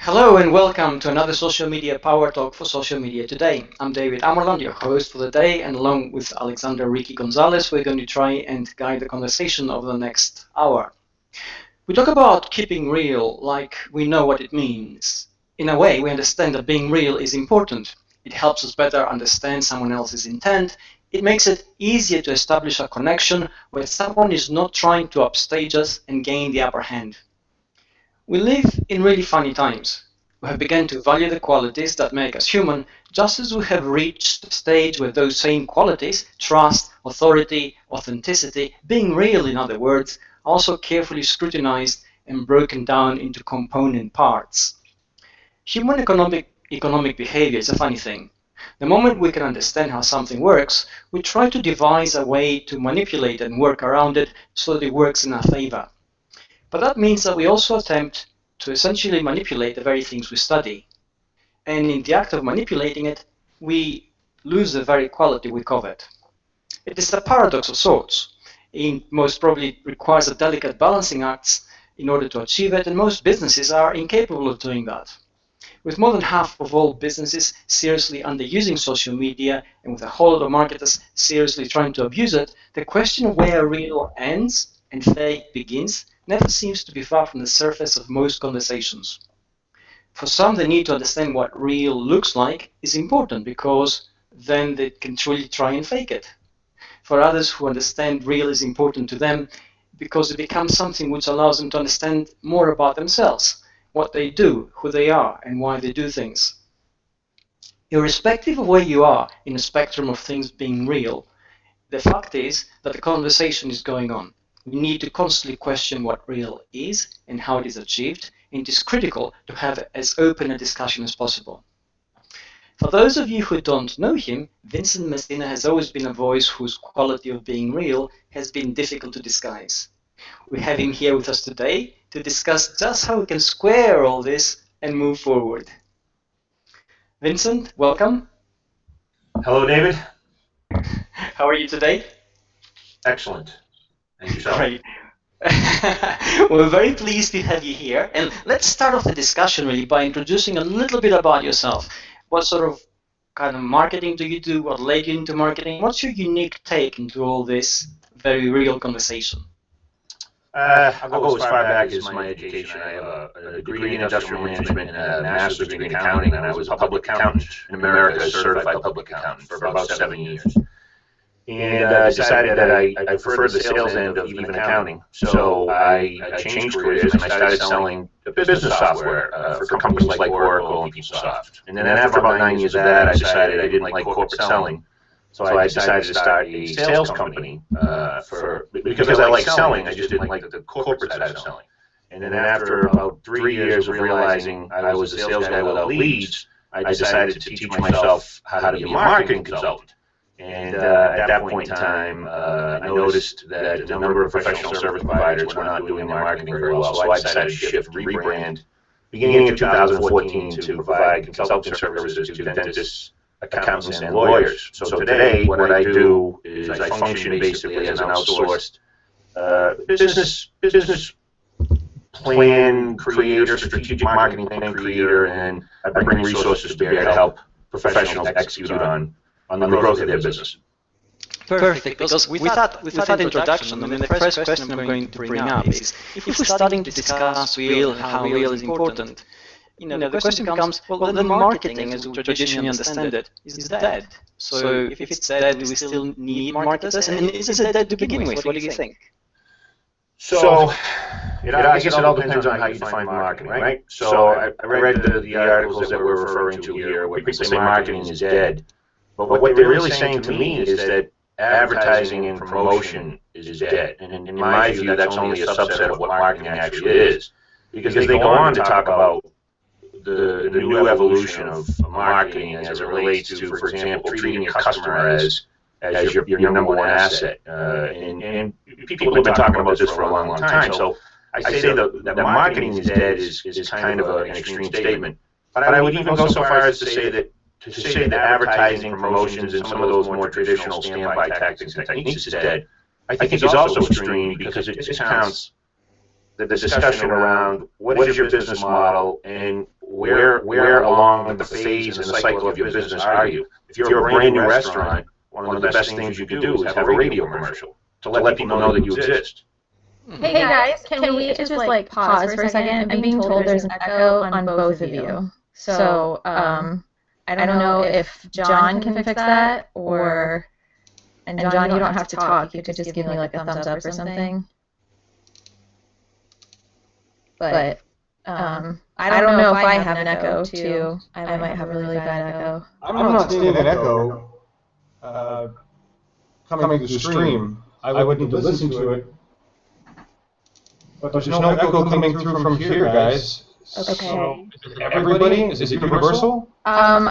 Hello and welcome to another Social Media Power Talk for Social Media Today. I'm David Amerland, your host for the day, and along with Alexander Ricky Gonzalez, we're going to try and guide the conversation over the next hour. We talk about keeping real like we know what it means. In a way, we understand that being real is important. It helps us better understand someone else's intent. It makes it easier to establish a connection where someone is not trying to upstage us and gain the upper hand. We live in really funny times. We have begun to value the qualities that make us human, just as we have reached a stage where those same qualities, trust, authority, authenticity, being real in other words, are also carefully scrutinized and broken down into component parts. Human economic behavior is a funny thing. The moment we can understand how something works, we try to devise a way to manipulate and work around it so that it works in our favor. But that means that we also attempt to essentially manipulate the very things we study. And in the act of manipulating it, we lose the very quality we covet. It is a paradox of sorts. It most probably requires a delicate balancing act in order to achieve it, and most businesses are incapable of doing that. With more than half of all businesses seriously underusing social media, and with a whole lot of marketers seriously trying to abuse it, the question of where real ends and fake begins never seems to be far from the surface of most conversations. For some, the need to understand what real looks like is important because then they can truly try and fake it. For others who understand real is important to them because it becomes something which allows them to understand more about themselves, what they do, who they are, and why they do things. Irrespective of where you are in the spectrum of things being real, the fact is that the conversation is going on. We need to constantly question what real is and how it is achieved, and it is critical to have as open a discussion as possible. For those of you who don't know him, Vincent Messina has always been a voice whose quality of being real has been difficult to disguise. We have him here with us today to discuss just how we can square all this and move forward. Vincent, welcome. Hello, David. How are you today? Excellent. And yourself? Great. We're very pleased to have you here. And let's start off the discussion really by introducing a little bit about yourself. What sort of kind of marketing do you do? What led you into marketing? What's your unique take into all this very real conversation? I'll go as far back as my education. I have a degree in industrial management and a master's degree in accounting, and I was a public accountant in America, a certified public accountant for about 7 years. And I decided that I preferred the sales end of even accounting. So I changed careers and I started selling business software for companies like Oracle and PeopleSoft. And then after about 9 years of that, I decided I didn't like corporate selling. So I decided to start a sales company because I like selling, I just didn't like the corporate side of selling. And then after about 3 years of realizing I was a sales guy without leads, I decided to teach myself how to be a marketing consultant. And at that point in time, I noticed that the number of professional service providers were not doing their marketing very well. So I decided to shift, rebrand, beginning in 2014 to provide consulting services to dentists, accountants, and lawyers. So today, what I do is I function basically as an outsourced business plan creator, strategic marketing plan creator, and I bring resources to bear to help professionals execute on the growth of their business. Perfect, because with that introduction, I mean, the first question I'm going to bring up is, if we're starting to discuss real, how real is important, the question becomes, well, then marketing, as we traditionally understand it, is dead. So if it's dead, do we still need marketers? And is it dead to begin with? What do you think? So, I guess it all depends on how you define marketing, right? So I read the articles that we're referring to here where people say marketing is dead. But what they're really saying to me is that advertising and promotion is dead. And in my view, that's only a subset of what marketing actually is. Because they go on to talk about the new evolution of marketing as it relates to, for example, treating your customer as your number one asset. And people have been talking about this for a long time. So I say that marketing is dead is kind of an extreme statement. But I would even go so far as to say that advertising, promotions, and some of those more traditional standby tactics and techniques is dead. I think it's also extreme because it discounts the discussion around what is your business model and where along the phase and the cycle of your business are you. If you're a brand new restaurant, one of the best things you can do is have a radio commercial to let people know that you exist. Hey guys, can we just like pause for a second? I'm being told there's an echo on both of you. So I don't know if John can fix that, or and John, you don't have to talk. You could just give me like a thumbs up or something. But I don't know if I have an echo too. I might have a really bad echo. I'm not seeing an echo coming to the stream. I would need to listen to it. But there's no echo coming through from here, guys. Okay. So, everybody? Is it universal? I'm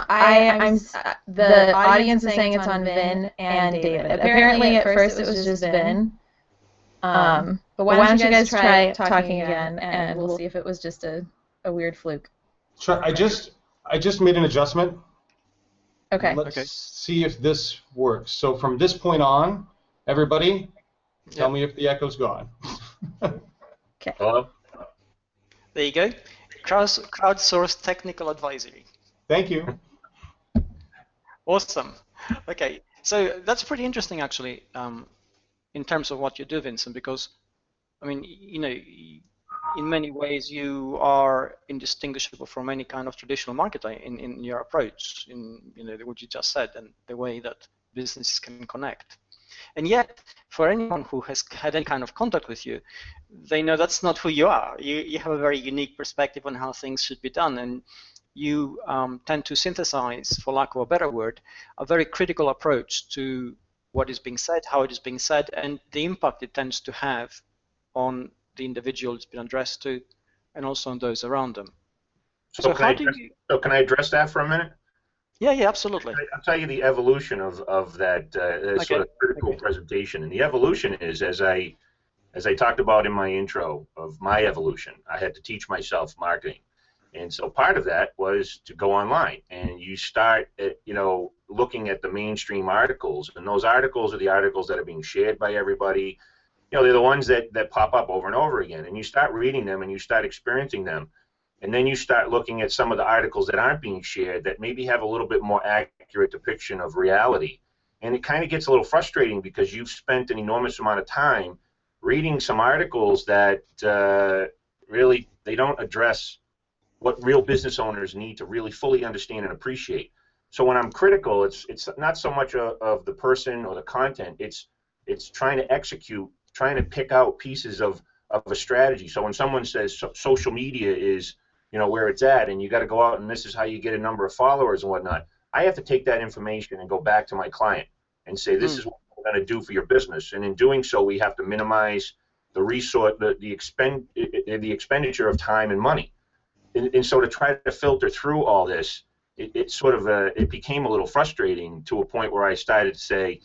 the audience is saying it's on Vin and David. Apparently at first it was just Vin. But why don't you guys try talking again, and we'll see if it was just a weird fluke. I just made an adjustment. Okay. Let's see if this works. So from this point on, everybody, tell me if the echo's gone. Okay. Hello? There you go. Crowdsourced technical advisory. Thank you. Awesome. Okay, so that's pretty interesting actually, in terms of what you do, Vincent, because I mean, you know, in many ways you are indistinguishable from any kind of traditional marketer in your approach, in what you just said, and the way that businesses can connect. And yet, for anyone who has had any kind of contact with you, they know that's not who you are. You have a very unique perspective on how things should be done, and you tend to synthesize, for lack of a better word, a very critical approach to what is being said, how it is being said, and the impact it tends to have on the individual it's been addressed to, and also on those around them. So can I address that for a minute? Yeah, absolutely. I'll tell you the evolution of that sort of critical presentation. And the evolution is, as I talked about in my intro of my evolution, I had to teach myself marketing. And so part of that was to go online, and you start looking at the mainstream articles, and those articles are the articles that are being shared by everybody. They're the ones that pop up over and over again, and you start reading them and you start experiencing them. And then you start looking at some of the articles that aren't being shared that maybe have a little bit more accurate depiction of reality. And it kind of gets a little frustrating because you've spent an enormous amount of time reading some articles that really, they don't address what real business owners need to really fully understand and appreciate. So when I'm critical, it's not so much of the person or the content, it's trying to execute, trying to pick out pieces of a strategy. So when someone says social media is where it's at, and you got to go out and this is how you get a number of followers and whatnot, I have to take that information and go back to my client and say, this is what we're going to do for your business. And in doing so, we have to minimize the resource, the expenditure of time and money. And so to try to filter through all this, it became a little frustrating to a point where I started to say,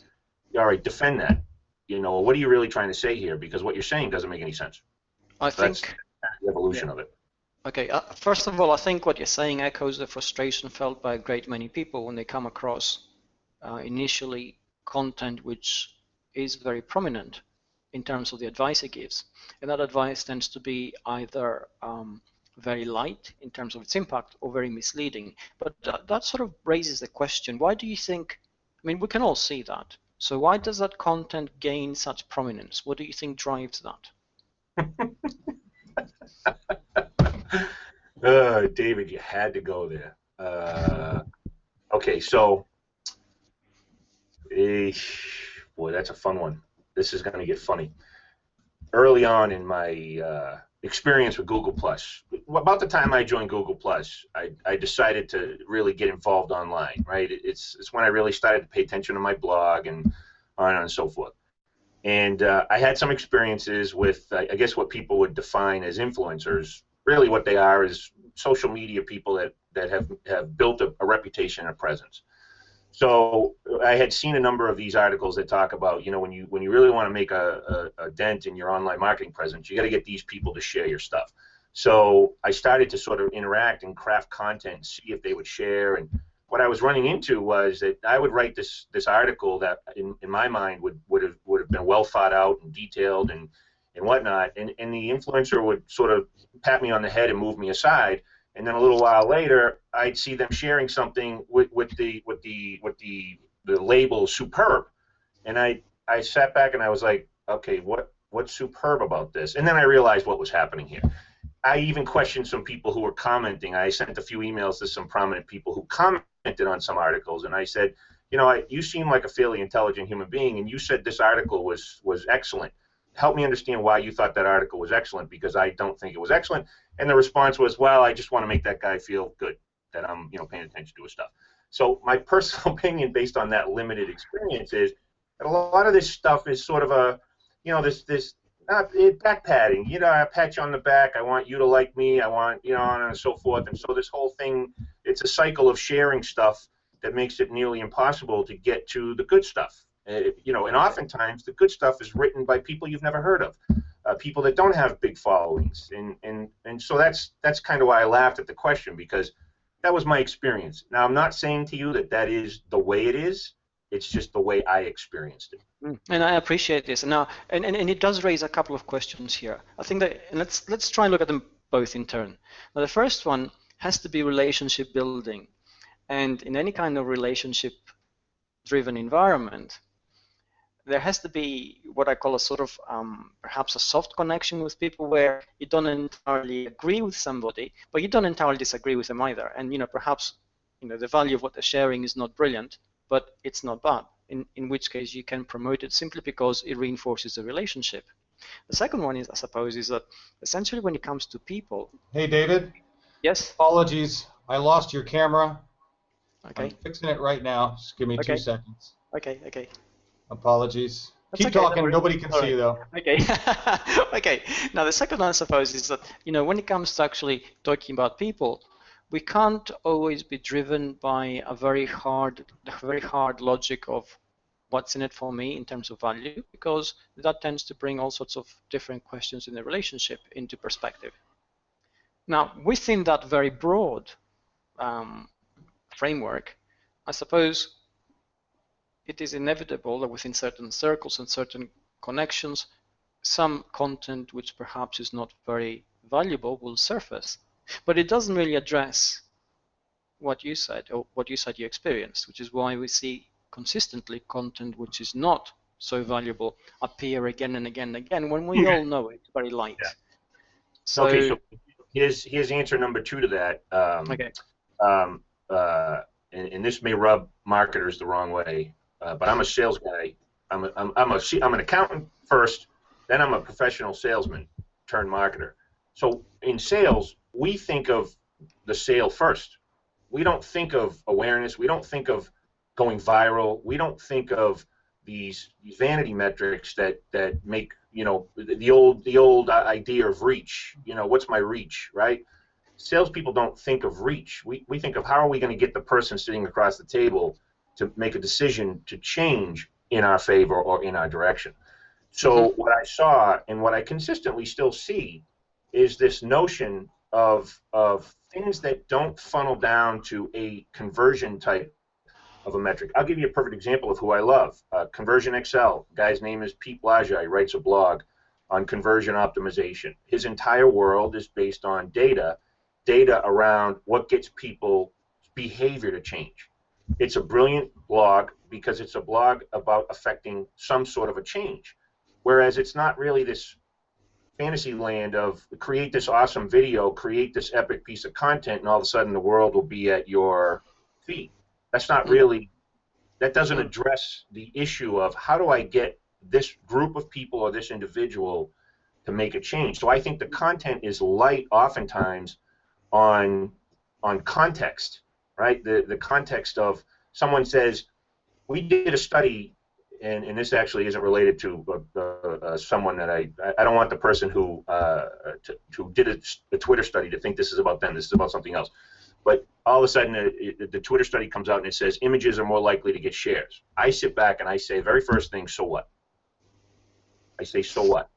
all right, defend that. What are you really trying to say here? Because what you're saying doesn't make any sense. I think that's the evolution of it. Okay, first of all, I think what you're saying echoes the frustration felt by a great many people when they come across initially content which is very prominent in terms of the advice it gives. And that advice tends to be either very light in terms of its impact or very misleading. But that sort of raises the question, why do you think, I mean, we can all see that. So why does that content gain such prominence? What do you think drives that? David, you had to go there. Okay, so, boy, that's a fun one. This is going to get funny. Early on in my experience with Google Plus. About the time I joined Google Plus, I decided to really get involved online, right? It's when I really started to pay attention to my blog and on and so forth. And I had some experiences with, I guess, what people would define as influencers. Really what they are is social media people that have built a reputation and a presence. So I had seen a number of these articles that talk about, you know, when you really want to make a dent in your online marketing presence, you got to get these people to share your stuff. So I started to sort of interact and craft content, see if they would share. And what I was running into was that I would write this article that, in my mind, would have been well thought out and detailed and whatnot. And the influencer would sort of pat me on the head and move me aside. And then a little while later, I'd see them sharing something with the label superb, and I sat back and I was like, okay, what's superb about this? And then I realized what was happening here. I even questioned some people who were commenting. I sent a few emails to some prominent people who commented on some articles, and I said, you know, you seem like a fairly intelligent human being, and you said this article was excellent. Help me understand why you thought that article was excellent, because I don't think it was excellent. And the response was, well, I just want to make that guy feel good that I'm, you know, paying attention to his stuff. So my personal opinion, based on that limited experience, is that a lot of this stuff is sort of a, you know, this not back patting. You know, I pat you on the back. I want you to like me. I want, you know, on and so forth. And so this whole thing, it's a cycle of sharing stuff that makes it nearly impossible to get to the good stuff. You know, and oftentimes the good stuff is written by people you've never heard of, people that don't have big followings, and so that's kind of why I laughed at the question, because that was my experience. Now, I'm not saying to you that that is the way it is. It's just the way I experienced it. And I appreciate this. Now, and it does raise a couple of questions here. I think that let's try and look at them both in turn. Now, the first one has to be relationship building, and in any kind of relationship-driven environment, there has to be what I call a sort of perhaps a soft connection with people, where you don't entirely agree with somebody, but you don't entirely disagree with them either. And, you know, perhaps, you know, the value of what they're sharing is not brilliant, but it's not bad. In which case you can promote it simply because it reinforces the relationship. The second one is, I suppose, is that essentially when it comes to people. Hey, David. Yes. Apologies, I lost your camera. Okay. I'm fixing it right now. Just give me Okay. 2 seconds. Okay. Okay. Apologies. That's Keep okay, talking. Nobody can see you, though. Okay. Okay. Now, the second one, I suppose, is that, you know, when it comes to actually talking about people, we can't always be driven by a very hard logic of what's in it for me in terms of value, because that tends to bring all sorts of different questions in the relationship into perspective. Now, within that very broad framework, I suppose it is inevitable that within certain circles and certain connections, some content which perhaps is not very valuable will surface. But it doesn't really address what you said, or what you said you experienced, which is why we see consistently content which is not so valuable appear again and again and again, when we all know it's very light. Yeah. So, okay, so here's answer number 2 to that. okay. And this may rub marketers the wrong way, but I'm a sales guy. I'm an accountant first, then I'm a professional salesman turned marketer. So in sales, we think of the sale first. We don't think of awareness. We don't think of going viral. We don't think of these vanity metrics that make, you know, the old idea of reach. You know, what's my reach, right? Salespeople don't think of reach. We think of how are we going to get the person sitting across the table to make a decision to change in our favor or in our direction. So what I saw, and what I consistently still see, is this notion of things that don't funnel down to a conversion type of a metric. I'll give you a perfect example of who I love. Conversion XL. Guy's name is Pete Blajai. He writes a blog on conversion optimization. His entire world is based on data around what gets people's behavior to change. It's a brilliant blog because it's a blog about affecting some sort of a change, whereas it's not really this fantasy land of create this awesome video, create this epic piece of content, and all of a sudden the world will be at your feet. That's not really, that doesn't address the issue of how do I get this group of people or this individual to make a change. So I think the content is light oftentimes on context, right? The context of someone says, we did a study, and this actually isn't related to someone that I don't want the person who did a Twitter study to think this is about them. This is about something else. But all of a sudden, the Twitter study comes out and it says images are more likely to get shares. I sit back and I say, very first thing, so what? I say, so what?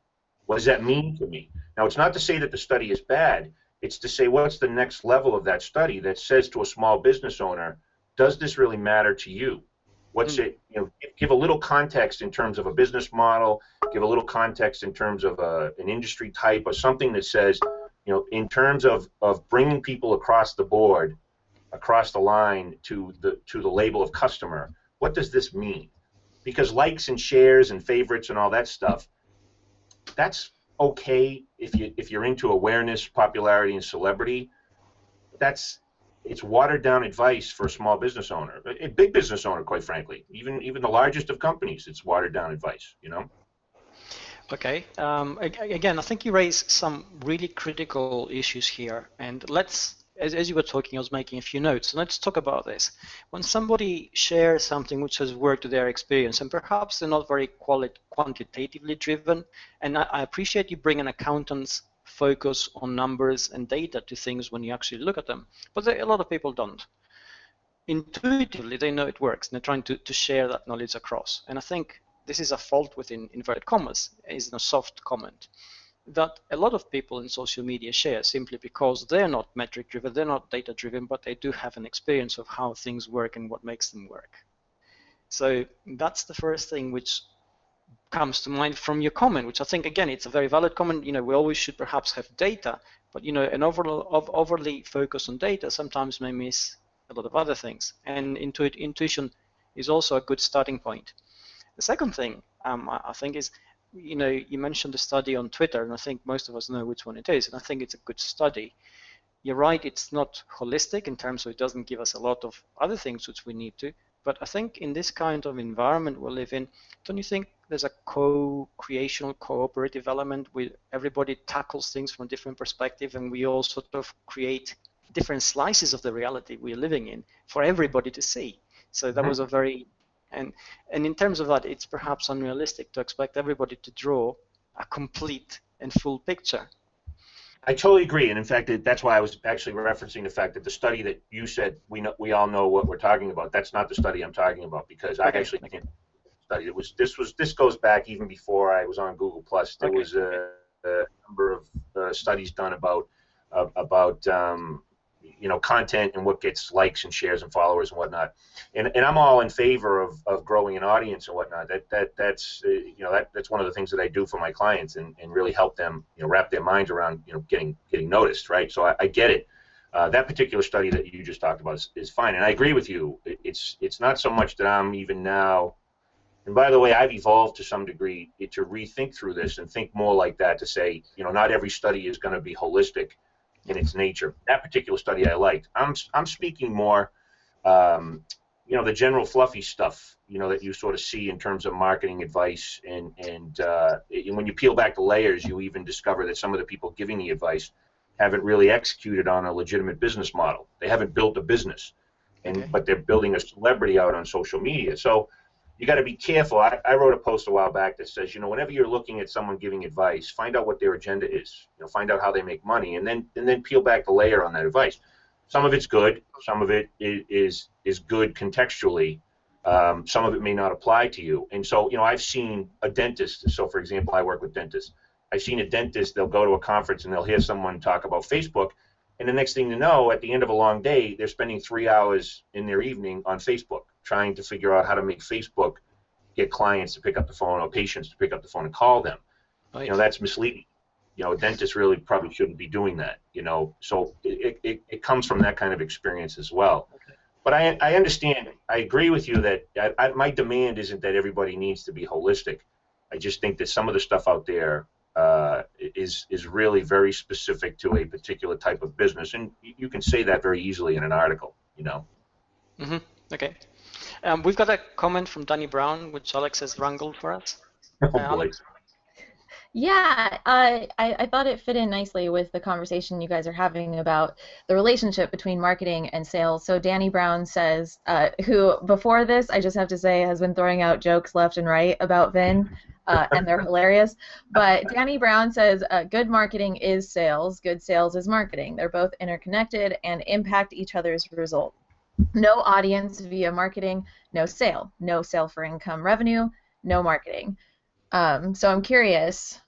What does that mean to me? Now, it's not to say that the study is bad. It's to say, what's the next level of that study that says to a small business owner, does this really matter to you? What's it, give a little context in terms of a business model, give a little context in terms of an industry type or something that says, in terms of bringing people across the board, across the line to the label of customer, what does this mean? Because likes and shares and favorites and all that stuff, that's okay if you're into awareness, popularity, and celebrity. It's watered down advice for a small business owner, a big business owner, quite frankly. Even the largest of companies, it's watered down advice. Okay. Again, I think you raised some really critical issues here, and as you were talking, I was making a few notes. So let's talk about this. When somebody shares something which has worked to their experience, and perhaps they're not very quantitatively driven, and I appreciate you bring an accountant's focus on numbers and data to things when you actually look at them, but a lot of people don't. Intuitively, they know it works, and they're trying to share that knowledge across. And I think this is a fault within inverted commas, is a soft comment, that a lot of people in social media share simply because they're not metric driven, they're not data driven, but they do have an experience of how things work and what makes them work. So that's the first thing which comes to mind from your comment, which I think, again, it's a very valid comment. We always should perhaps have data, but an overly focus on data sometimes may miss a lot of other things. And intuition is also a good starting point. The second thing I think is, you mentioned the study on Twitter, and I think most of us know which one it is, and I think it's a good study. You're right, it's not holistic in terms of it doesn't give us a lot of other things which we need to, but I think in this kind of environment we live in, don't you think there's a co-creational, cooperative element where everybody tackles things from a different perspective, and we all sort of create different slices of the reality we're living in for everybody to see? So that was a very... And in terms of that, it's perhaps unrealistic to expect everybody to draw a complete and full picture. I totally agree, and in fact, that's why I was actually referencing the fact that the study that you said we all know what we're talking about. That's not the study I'm talking about, because I actually can't study. This goes back even before I was on Google Plus. There was a number of studies done about content and what gets likes and shares and followers and whatnot, and I'm all in favor of growing an audience and whatnot. That's one of the things that I do for my clients, and really help them wrap their minds around getting noticed, right? So I get it. That particular study that you just talked about is fine, and I agree with you. It's not so much that I'm even now, and by the way, I've evolved to some degree to rethink through this and think more like that, to say not every study is going to be holistic in its nature. That particular study I liked. I'm speaking more, the general fluffy stuff, that you sort of see in terms of marketing advice, and when you peel back the layers, you even discover that some of the people giving the advice haven't really executed on a legitimate business model. They haven't built a business, but they're building a celebrity out on social media. So you got to be careful. I wrote a post a while back that says, whenever you're looking at someone giving advice, find out what their agenda is. Find out how they make money, and then peel back the layer on that advice. Some of it's good. Some of it is good contextually. Some of it may not apply to you. And so, I've seen a dentist. So, for example, I work with dentists. I've seen a dentist. They'll go to a conference and they'll hear someone talk about Facebook, and the next thing you know, at the end of a long day, they're spending 3 hours in their evening on Facebook, trying to figure out how to make Facebook get clients to pick up the phone or patients to pick up the phone and call them. Right. That's misleading. A dentist really probably shouldn't be doing that. So it comes from that kind of experience as well. Okay. But I understand. I agree with you that my demand isn't that everybody needs to be holistic. I just think that some of the stuff out there is really very specific to a particular type of business, and you can say that very easily in an article. Mm-hmm. Okay. We've got a comment from Danny Brown, which Alex has wrangled for us. Oh, boy. Yeah, I thought it fit in nicely with the conversation you guys are having about the relationship between marketing and sales. So Danny Brown says, who before this, I just have to say, has been throwing out jokes left and right about Vin, and they're hilarious. But Danny Brown says, good marketing is sales, good sales is marketing. They're both interconnected and impact each other's result. No audience via marketing, no sale. No sale for income revenue, no marketing. So I'm curious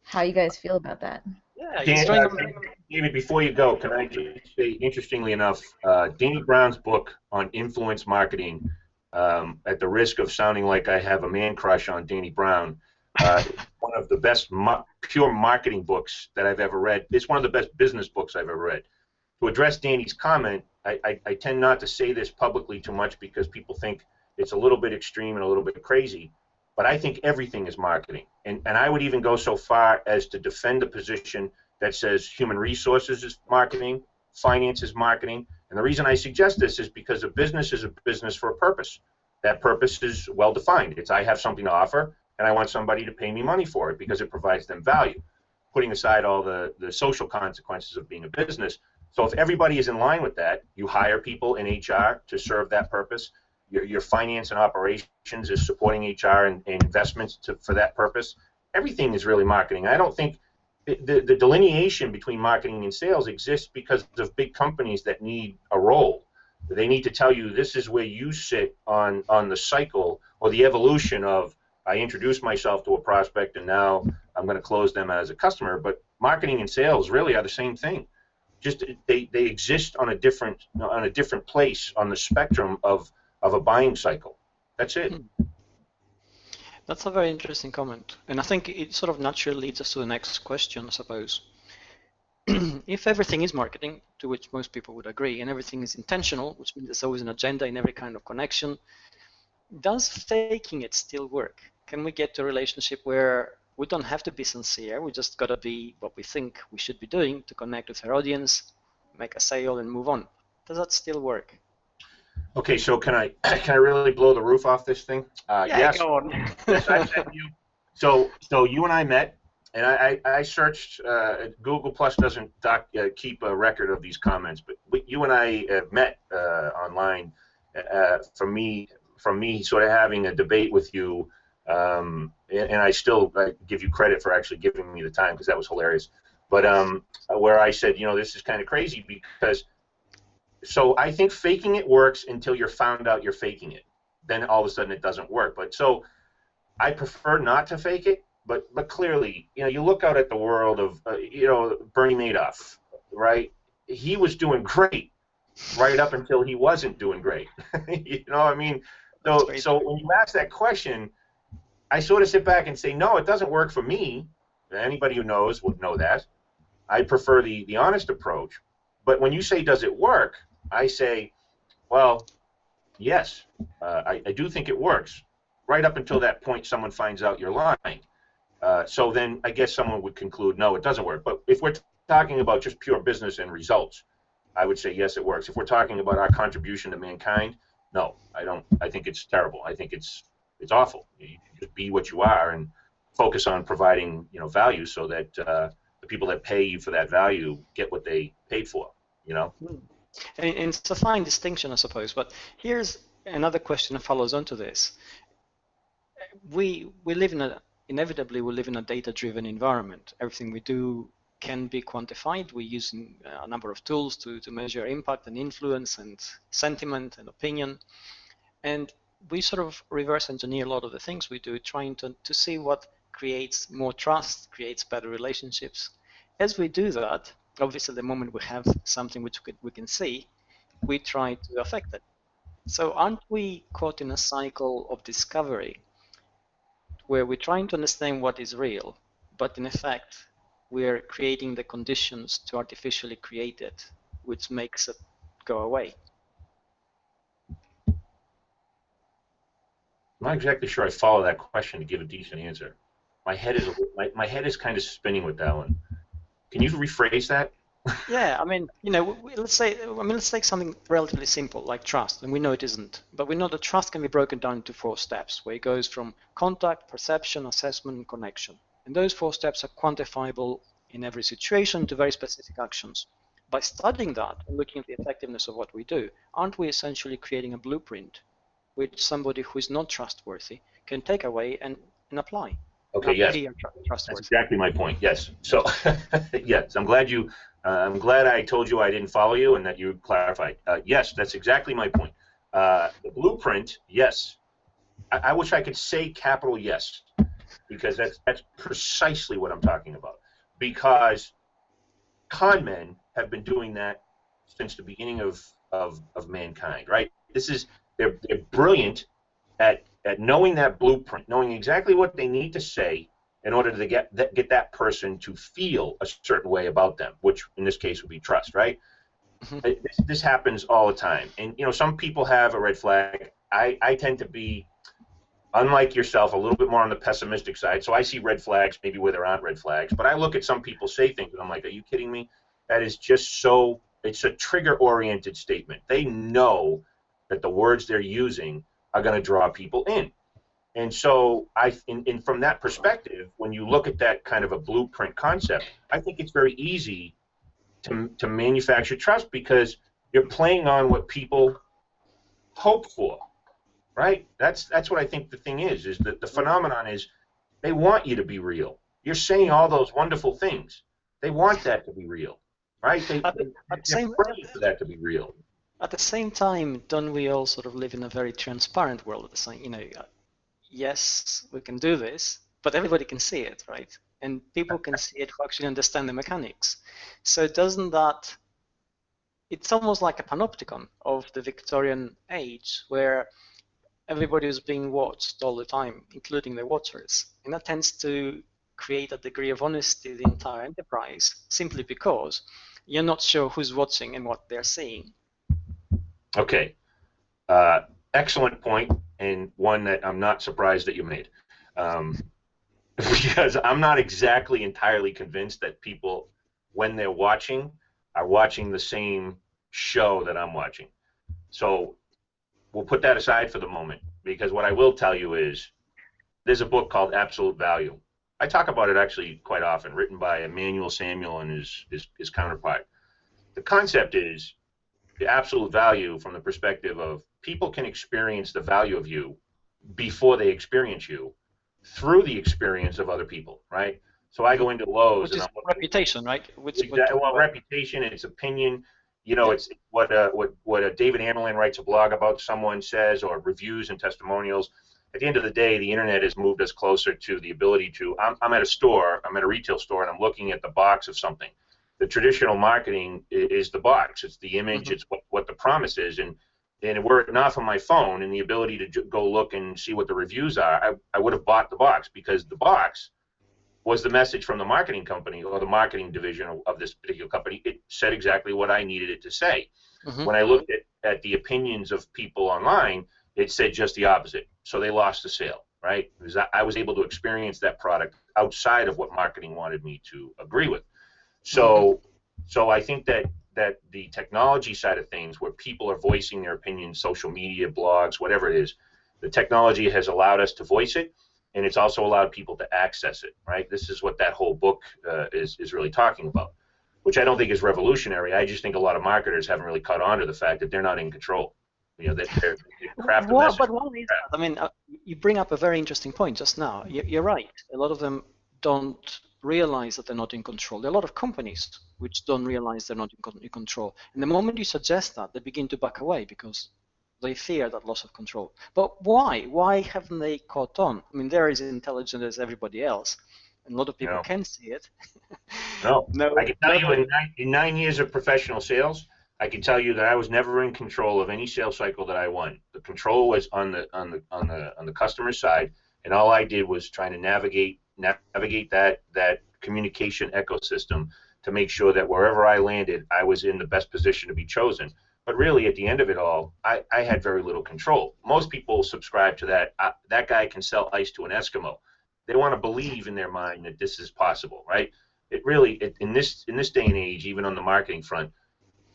how you guys feel about that. Yeah, he's Dan, trying. David, before you go, can I just say, interestingly enough, Danny Brown's book on influence marketing, at the risk of sounding like I have a man crush on Danny Brown, is one of the best pure marketing books that I've ever read. It's one of the best business books I've ever read. To address Danny's comment, I tend not to say this publicly too much because people think it's a little bit extreme and a little bit crazy. But I think everything is marketing. And I would even go so far as to defend the position that says human resources is marketing, finance is marketing. And the reason I suggest this is because a business is a business for a purpose. That purpose is well defined. It's I have something to offer, and I want somebody to pay me money for it because it provides them value, putting aside all the social consequences of being a business. So if everybody is in line with that, you hire people in HR to serve that purpose. Your finance and operations is supporting HR and investments for that purpose. Everything is really marketing. I don't think the delineation between marketing and sales exists because of big companies that need a role. They need to tell you this is where you sit on the cycle or the evolution of I introduce myself to a prospect and now I'm going to close them as a customer. But marketing and sales really are the same thing. Just they exist on a different place on the spectrum of a buying cycle. That's it. That's a very interesting comment. And I think it sort of naturally leads us to the next question, I suppose. If everything is marketing, to which most people would agree, and everything is intentional, which means there's always an agenda in every kind of connection, does faking it still work? Can we get to a relationship where we don't have to be sincere, we just got to be what we think we should be doing to connect with our audience, make a sale, and move on? Does that still work? Okay, so can I really blow the roof off this thing? Yes. Go on. Yes, I said you. So you and I met, and I searched. Google Plus doesn't keep a record of these comments, but you and I met online. From me sort of having a debate with you, and I still give you credit for actually giving me the time because that was hilarious. But where I said, this is kind of crazy because. So I think faking it works until you're found out you're faking it. Then all of a sudden it doesn't work. But so I prefer not to fake it. But clearly, you look out at the world of Bernie Madoff, right? He was doing great right up until he wasn't doing great. I mean, so when you ask that question, I sort of sit back and say, no, it doesn't work for me. Anybody who knows would know that. I prefer the honest approach. But when you say, does it work? I say, well, yes, I do think it works. Right up until that point, someone finds out you're lying. So then I guess someone would conclude, no, it doesn't work. But if we're talking about just pure business and results, I would say, yes, it works. If we're talking about our contribution to mankind, no, I don't. I think it's terrible. I think it's awful. You just be what you are and focus on providing value so that the people that pay you for that value get what they paid for. And it's a fine distinction, I suppose. But here's another question that follows on to this. We live inevitably we live in a data-driven environment. Everything we do can be quantified. We're using a number of tools to measure impact and influence and sentiment and opinion. And we sort of reverse engineer a lot of the things we do, trying to see what creates more trust, creates better relationships. As we do that, obviously the moment we have something which we can see, we try to affect it. So aren't we caught in a cycle of discovery where we're trying to understand what is real, but in effect we're creating the conditions to artificially create it, which makes it go away? I'm not exactly sure I follow that question to give a decent answer. My head is kind of spinning with that one. Can you rephrase that? Yeah, I mean, let's take something relatively simple like trust, and we know it isn't, but we know that trust can be broken down into 4 steps, where it goes from contact, perception, assessment, and connection. And those 4 steps are quantifiable in every situation to very specific actions. By studying that and looking at the effectiveness of what we do, aren't we essentially creating a blueprint which somebody who is not trustworthy can take away and apply? Okay, yes, that's exactly my point. Yes. So, yes, I'm glad I told you I didn't follow you and that you clarified. Yes, that's exactly my point. The blueprint, yes. I wish I could say capital yes, because that's precisely what I'm talking about. Because con men have been doing that since the beginning of mankind, right? They're brilliant at knowing that blueprint, knowing exactly what they need to say in order to get that person to feel a certain way about them, which in this case would be trust, right? This happens all the time. And some people have a red flag. I tend to be, unlike yourself, a little bit more on the pessimistic side. So I see red flags maybe where there aren't red flags. But I look at some people say things and I'm like, are you kidding me? That is just so, it's a trigger-oriented statement. They know that the words they're using are going to draw people in. And so from that perspective, when you look at that kind of a blueprint concept, I think it's very easy to manufacture trust because you're playing on what people hope for, right? That's what I think the thing is that the phenomenon is they want you to be real. You're saying all those wonderful things. They want that to be real, right? They're praying for that to be real. At the same time, don't we all sort of live in a very transparent world at the same, yes, we can do this, but everybody can see it, right? And people can see it who actually understand the mechanics. So doesn't that, it's almost like a panopticon of the Victorian age where everybody is being watched all the time, including the watchers. And that tends to create a degree of honesty in the entire enterprise, simply because you're not sure who's watching and what they're seeing. Okay. Excellent point, and one that I'm not surprised that you made. Because I'm not exactly entirely convinced that people, when they're watching, are watching the same show that I'm watching. So we'll put that aside for the moment, because what I will tell you is there's a book called Absolute Value. I talk about it actually quite often, written by Emmanuel Samuel and his counterpart. The concept is the absolute value from the perspective of people can experience the value of you before they experience you through the experience of other people, right? So I go into Lowe's, which is reputation, right? Well, reputation, it's opinion. It's what David Amerlin writes a blog about, someone says, or reviews and testimonials. At the end of the day, the internet has moved us closer to the ability to. I'm at a store, I'm at a retail store, and I'm looking at the box of something. The traditional marketing is the box. It's the image. It's what the promise is. And were it not for my phone and the ability to go look and see what the reviews are, I would have bought the box, because the box was the message from the marketing company or the marketing division of this particular company. It said exactly what I needed it to say. When I looked at the opinions of people online, it said just the opposite. So they lost the sale, right? Because I was able to experience that product outside of what marketing wanted me to agree with. So I think that the technology side of things, where people are voicing their opinions, social media, blogs, whatever it is, the technology has allowed us to voice it, and it's also allowed people to access it, right? This is what that whole book is really talking about, which I don't think is revolutionary. I just think a lot of marketers haven't really caught on to the fact that they're not in control. That they're craft the message. But why is that? I mean, you bring up a very interesting point just now. You're right. A lot of them don't realize that they're not in control. There are a lot of companies which don't realize they're not in control. And the moment you suggest that, they begin to back away because they fear that loss of control. But why? Why haven't they caught on? I mean, they're as intelligent as everybody else, and a lot of people can see it. No, I can tell you in 9 years of professional sales, I can tell you that I was never in control of any sales cycle that I won. The control was on the customer side, and all I did was trying to navigate that communication ecosystem to make sure that wherever I landed, I was in the best position to be chosen. But really, at the end of it all, I had very little control. Most people subscribe to that. That guy can sell ice to an Eskimo. They want to believe in their mind that this is possible, right? In this day and age, even on the marketing front,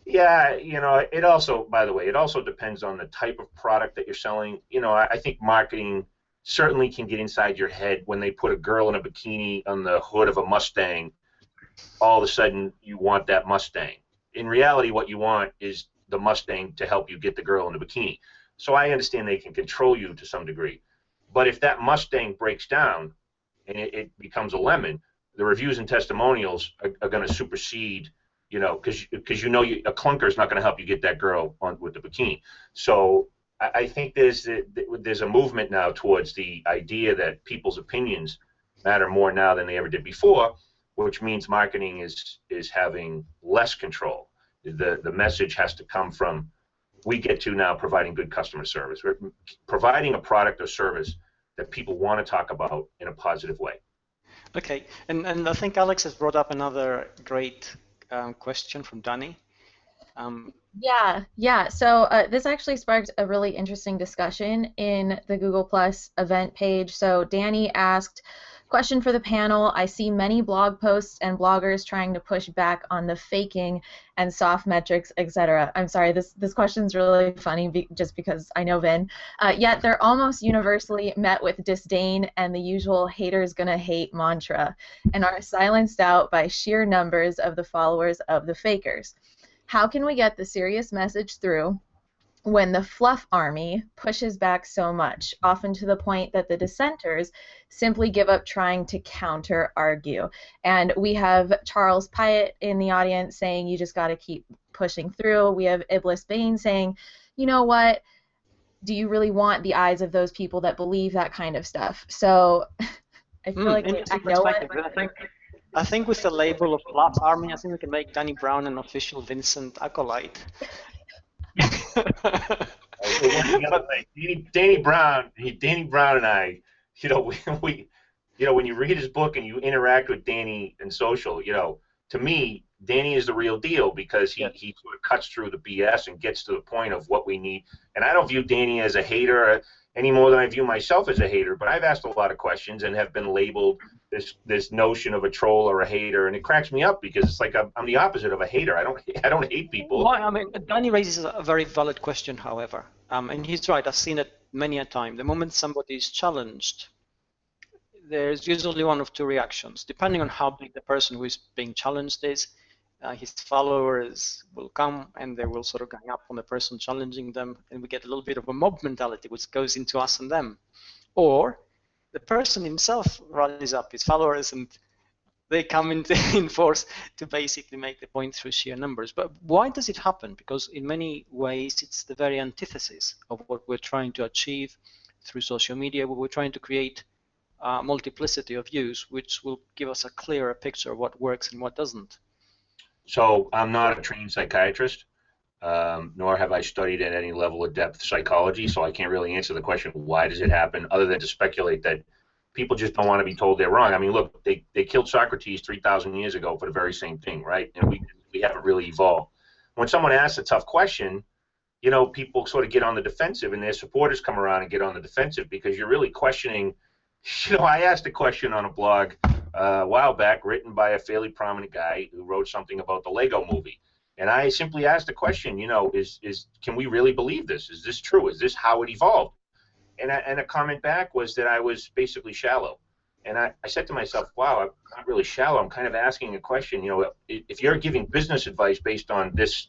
yeah, it also, by the way, it also depends on the type of product that you're selling. I think marketing certainly can get inside your head when they put a girl in a bikini on the hood of a Mustang. All of a sudden, you want that Mustang. In reality, what you want is the Mustang to help you get the girl in the bikini. So I understand they can control you to some degree. But if that Mustang breaks down and it becomes a lemon, the reviews and testimonials are going to supersede, you know, because a clunker is not going to help you get that girl on with the bikini. So I think there's a movement now towards the idea that people's opinions matter more now than they ever did before, which means marketing is having less control. The message has to come from, we get to now providing good customer service. We're providing a product or service that people want to talk about in a positive way. Okay, and I think Alex has brought up another great question from Danny. Yeah. So this actually sparked a really interesting discussion in the Google Plus event page. So Danny asked, question for the panel, I see many blog posts and bloggers trying to push back on the faking and soft metrics, etc. I'm sorry, this question's really funny just because I know Vin. Yet they're almost universally met with disdain and the usual haters gonna hate mantra, and are silenced out by sheer numbers of the followers of the fakers. How can we get the serious message through when the fluff army pushes back so much, often to the point that the dissenters simply give up trying to counter-argue? And we have Charles Pyatt in the audience saying you just got to keep pushing through. We have Iblis Bane saying, you know what, do you really want the eyes of those people that believe that kind of stuff? So I feel like I think with the label of Fluff Army, I think we can make Danny Brown an official Vincent acolyte. Danny Brown and I, you know, we when you read his book and you interact with Danny in social, you know, to me, Danny is the real deal because he sort of cuts through the BS and gets to the point of what we need. And I don't view Danny as a hater any more than I view myself as a hater, but I've asked a lot of questions and have been labeled this notion of a troll or a hater, and it cracks me up because it's like I'm the opposite of a hater. I don't hate people. Well, I mean, Danny raises a very valid question, however, and he's right. I've seen it many a time. The moment somebody is challenged, there's usually one of two reactions, depending on how big the person who is being challenged is. His followers will come and they will sort of gang up on the person challenging them, and we get a little bit of a mob mentality, which goes into us and them. Or the person himself rallies up his followers and they come in force to basically make the point through sheer numbers. But why does it happen? Because in many ways it's the very antithesis of what we're trying to achieve through social media. We're trying to create a multiplicity of views, which will give us a clearer picture of what works and what doesn't. So I'm not a trained psychiatrist, nor have I studied at any level of depth psychology, so I can't really answer the question, why does it happen, other than to speculate that people just don't want to be told they're wrong. I mean, look, they killed Socrates 3,000 years ago for the very same thing, right? And we haven't really evolved. When someone asks a tough question, you know, people sort of get on the defensive, and their supporters come around and get on the defensive because you're really questioning. You know, I asked a question on a blog a while back written by a fairly prominent guy who wrote something about the Lego movie. And I simply asked the question, you know, can we really believe this? Is this true? Is this how it evolved? And a comment back was that I was basically shallow. And I said to myself, wow, I'm not really shallow. I'm kind of asking a question, you know, if you're giving business advice based on this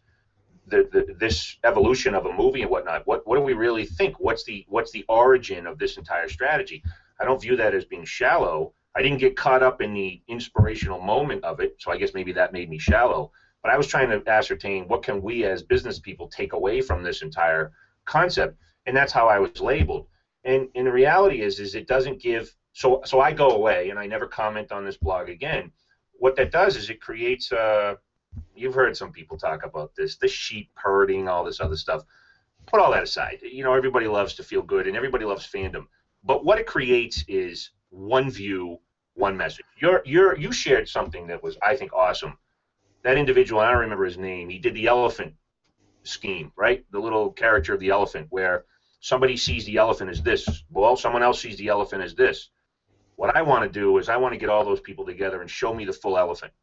evolution of a movie and whatnot, what do we really think? What's the origin of this entire strategy? I don't view that as being shallow. I didn't get caught up in the inspirational moment of it, so I guess maybe that made me shallow. But I was trying to ascertain what can we as business people take away from this entire concept, and that's how I was labeled. And the reality is it doesn't give. So I go away and I never comment on this blog again. What that does is it creates you've heard some people talk about this, the sheep herding, all this other stuff. Put all that aside. You know, everybody loves to feel good and everybody loves fandom. But what it creates is one view, one message. You shared something that was, I think, awesome. That individual, I don't remember his name, he did the elephant scheme, right? The little character of the elephant, where somebody sees the elephant as this. Well, someone else sees the elephant as this. What I want to do is I want to get all those people together and show me the full elephant.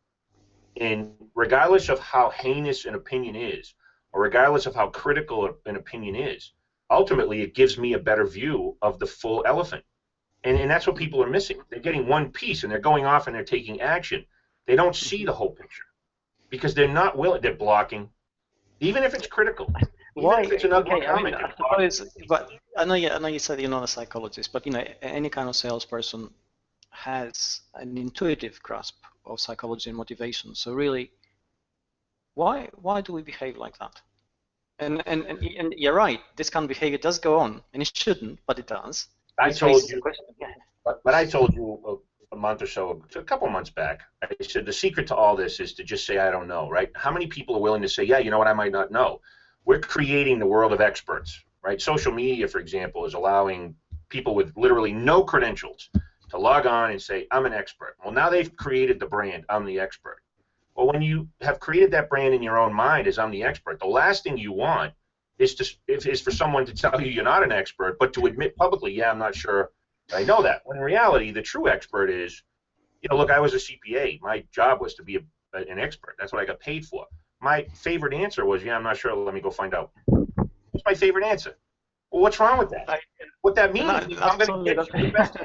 And regardless of how heinous an opinion is, or regardless of how critical an opinion is, ultimately it gives me a better view of the full elephant. And that's what people are missing. They're getting one piece, and they're going off and they're taking action. They don't see the whole picture because they're not willing. They're blocking, even if it's critical. Even Why? if it's an ugly Okay, I mean, comment. I suppose, but I know you said you're not a psychologist, but any kind of salesperson has an intuitive grasp of psychology and motivation. So really, why do we behave like that? And you're right, this kind of behavior does go on, and it shouldn't, but it does. I Which told raises the you, question. but I told you a month or so, a couple months back, I said the secret to all this is to just say I don't know, right? How many people are willing to say, yeah, you know what, I might not know? We're creating the world of experts, right? Social media, for example, is allowing people with literally no credentials to log on and say, I'm an expert. Well, now they've created the brand, I'm the expert. Well, when you have created that brand in your own mind as I'm the expert, the last thing you want is for someone to tell you you're not an expert, but to admit publicly, yeah, I'm not sure I know that. When in reality, the true expert is, look, I was a CPA. My job was to be an expert. That's what I got paid for. My favorite answer was, yeah, I'm not sure. Let me go find out. That's my favorite answer. Well, what's wrong with that? What that means is I'm going to get you the best.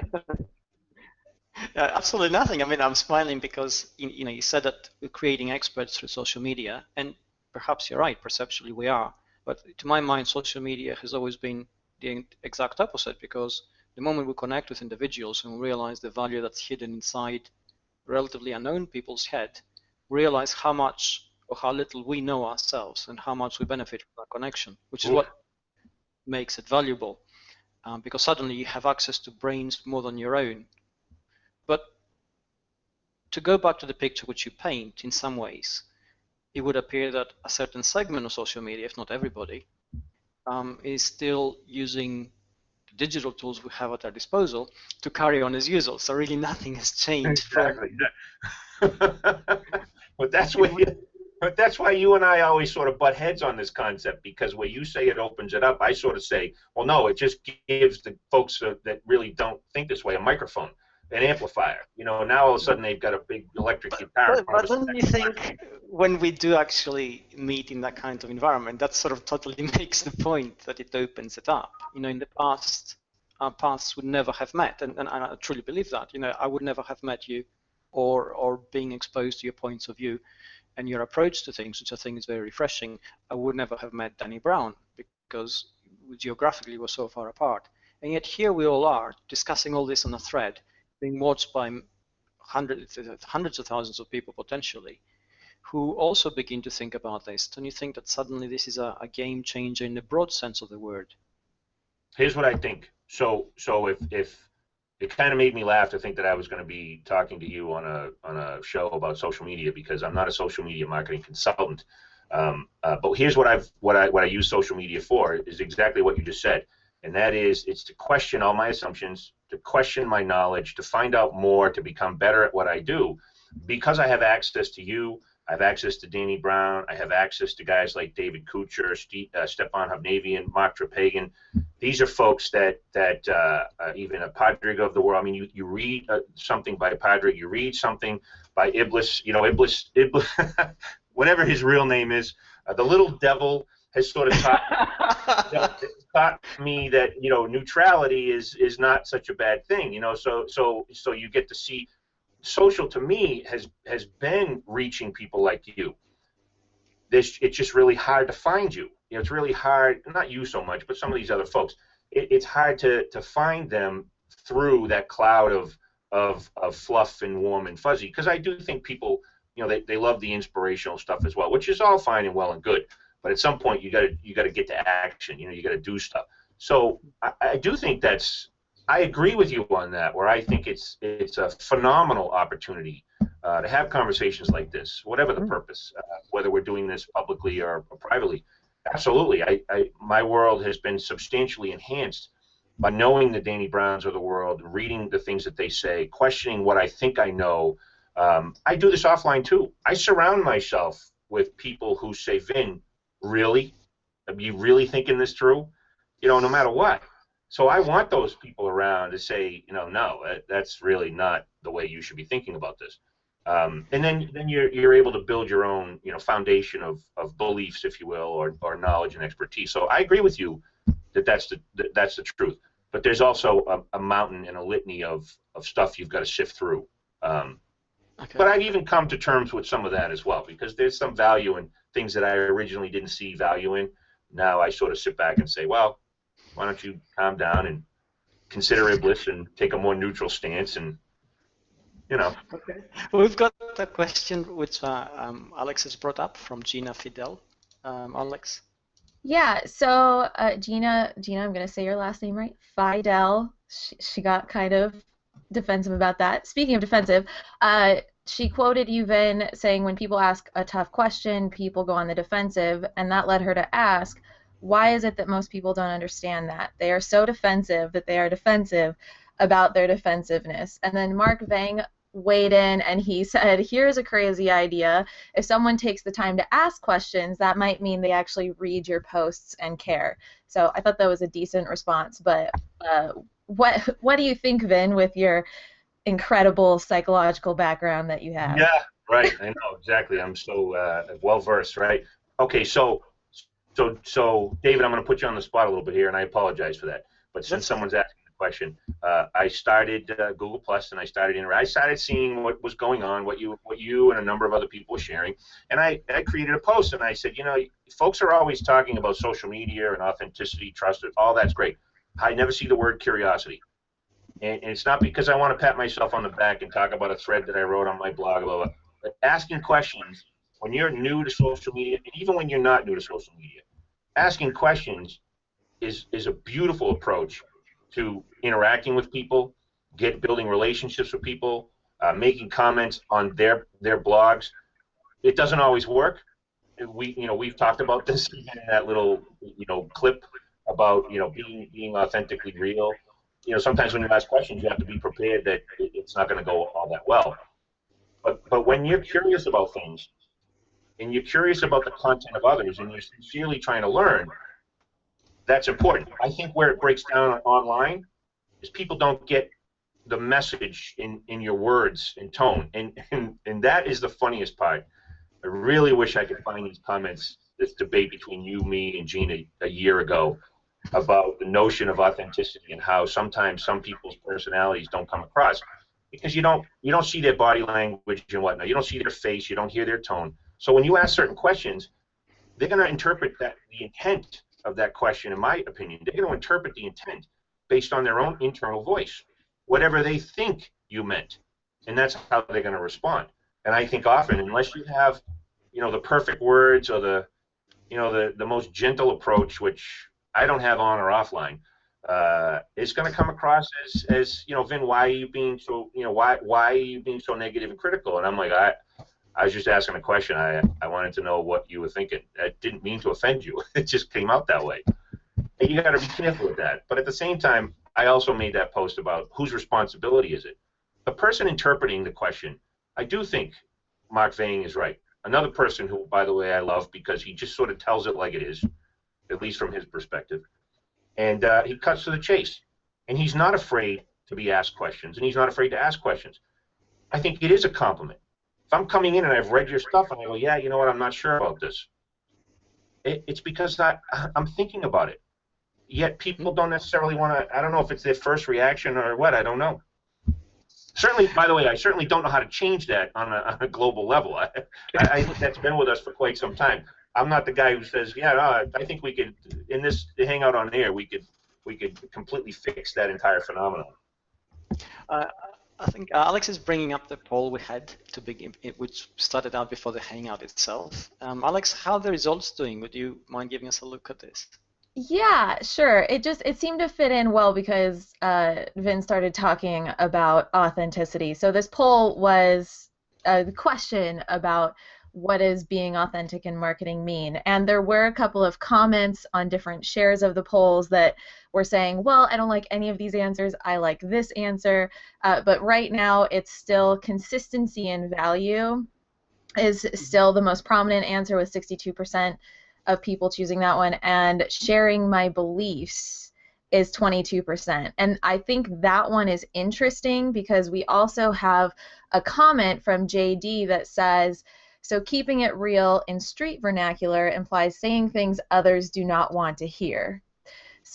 Absolutely nothing. I mean, I'm smiling because you said that we're creating experts through social media, and perhaps you're right. Perceptually, we are, but to my mind, social media has always been the exact opposite. Because the moment we connect with individuals and we realize the value that's hidden inside relatively unknown people's head, we realize how much or how little we know ourselves and how much we benefit from that connection, which is what makes it valuable. Because suddenly you have access to brains more than your own. But to go back to the picture which you paint, in some ways, it would appear that a certain segment of social media, if not everybody, is still using the digital tools we have at our disposal to carry on as usual. So really nothing has changed. Exactly. But that's why you and I always sort of butt heads on this concept, because where you say it opens it up, I sort of say, well, no, it just gives the folks that really don't think this way a microphone. An amplifier, now all of a sudden they've got a big electric guitar. But don't you think when we do actually meet in that kind of environment, that sort of totally makes the point that it opens it up? In the past, our paths would never have met, and I truly believe that. I would never have met you, or being exposed to your points of view and your approach to things, which I think is very refreshing. I would never have met Danny Brown because geographically we're so far apart, and yet here we all are discussing all this on a thread, being watched by hundreds of thousands of people potentially, who also begin to think about this. Don't you think that suddenly this is a game changer in the broad sense of the word? Here's what I think. So if it kind of made me laugh to think that I was going to be talking to you on a show about social media, because I'm not a social media marketing consultant. But here's what I use social media for is exactly what you just said. And that is, it's to question all my assumptions, to question my knowledge, to find out more, to become better at what I do. Because I have access to you, I have access to Danny Brown, I have access to guys like David Kuchar, Stepan Hovnavian, Mark Trepagan. These are folks that even a Padraig of the world. I mean, you read something by Padraig, you read something by Iblis, Iblis, whatever his real name is, the little devil has sort of taught me that neutrality is not such a bad thing. So you get to see. Social to me has been reaching people like you. It's just really hard to find you. It's really hard, not you so much, but some of these other folks. It's hard to find them through that cloud of fluff and warm and fuzzy. Because I do think people, they love the inspirational stuff as well, which is all fine and well and good. But at some point, you got to get to action. You got to do stuff. So I do think I agree with you on that, where I think it's a phenomenal opportunity to have conversations like this, whatever the purpose, whether we're doing this publicly or privately. Absolutely. My world has been substantially enhanced by knowing the Danny Browns of the world, reading the things that they say, questioning what I think I know. I do this offline too. I surround myself with people who say, Vin, really? Are you really thinking this through? No matter what. So I want those people around to say, no, that's really not the way you should be thinking about this. And then you're able to build your own, foundation of beliefs, if you will, or knowledge and expertise. So I agree with you that that's the truth. but there's also a mountain and a litany of stuff you've got to sift through. Okay. But I've even come to terms with some of that as well, because there's some value in things that I originally didn't see value in. Now I sort of sit back and say, well, why don't you calm down and consider Iblis and take a more neutral stance, and Okay. We've got a question which Alex has brought up from Gina Fidel. Alex. Yeah, so Gina, I'm going to say your last name right. Fidel. She got kind of defensive about that. Speaking of defensive, she quoted you, Vin, saying when people ask a tough question, people go on the defensive, and that led her to ask, why is it that most people don't understand that? They are so defensive that they are defensive about their defensiveness. And then Mark Vang weighed in and he said, here's a crazy idea. If someone takes the time to ask questions, that might mean they actually read your posts and care. So I thought that was a decent response. But what do you think, Vin, with your incredible psychological background that you have? Yeah, right. I know, exactly. I'm so well versed, right? Okay, so David, I'm going to put you on the spot a little bit here, and I apologize for that. But since someone's asking the question, I started Google Plus, and I started seeing what was going on, what you and a number of other people were sharing, and I created a post, and I said, folks are always talking about social media and authenticity, trust, all that's great. I never see the word curiosity. And it's not because I want to pat myself on the back and talk about a thread that I wrote on my blog, blah, blah, but asking questions when you're new to social media, and even when you're not new to social media, asking questions is a beautiful approach to interacting with people, building relationships with people, making comments on their blogs. It doesn't always work. We've talked about this in that little clip about being authentically real. Sometimes when you ask questions, you have to be prepared that it's not going to go all that well. But when you're curious about things, and you're curious about the content of others, and you're sincerely trying to learn, that's important. I think where it breaks down online is people don't get the message in your words and tone, and that is the funniest part. I really wish I could find these comments, this debate between you, me, and Gina a year ago about the notion of authenticity and how sometimes some people's personalities don't come across because you don't see their body language and whatnot. You don't see their face. You don't hear their tone. So when you ask certain questions, they're going to interpret the intent of that question, in my opinion. They're going to interpret the intent based on their own internal voice, whatever they think you meant, and that's how they're going to respond. And I think often, unless you have, the perfect words or the most gentle approach, which I don't have on or offline, it's going to come across as Vin, why are you being so, why are you being so negative and critical? And I'm like, I was just asking a question. I wanted to know what you were thinking. I didn't mean to offend you. It just came out that way. And you got to be careful with that. But at the same time, I also made that post about whose responsibility is it. The person interpreting the question, I do think Mark Vang is right. Another person who, by the way, I love because he just sort of tells it like it is, at least from his perspective. And he cuts to the chase. And he's not afraid to be asked questions, and he's not afraid to ask questions. I think it is a compliment. If I'm coming in and I've read your stuff and I go, yeah, you know what, I'm not sure about this, it's because I'm thinking about it. Yet people don't necessarily want to, I don't know if it's their first reaction or what, I don't know. Certainly, by the way, I certainly don't know how to change that on a global level. I think that's been with us for quite some time. I'm not the guy who says, yeah, no, I think we could, in this hangout on air, we could completely fix that entire phenomenon. I think Alex is bringing up the poll we had to begin, which started out before the hangout itself. Alex, how are the results doing? Would you mind giving us a look at this? Yeah, sure. It seemed to fit in well because Vin started talking about authenticity. So this poll was a question about what does being authentic in marketing mean? And there were a couple of comments on different shares of the polls that were saying, well, I don't like any of these answers. I like this answer. But right now, it's still consistency and value is still the most prominent answer with 62% of people choosing that one. And sharing my beliefs is 22%. And I think that one is interesting because we also have a comment from JD that says, so keeping it real in street vernacular implies saying things others do not want to hear.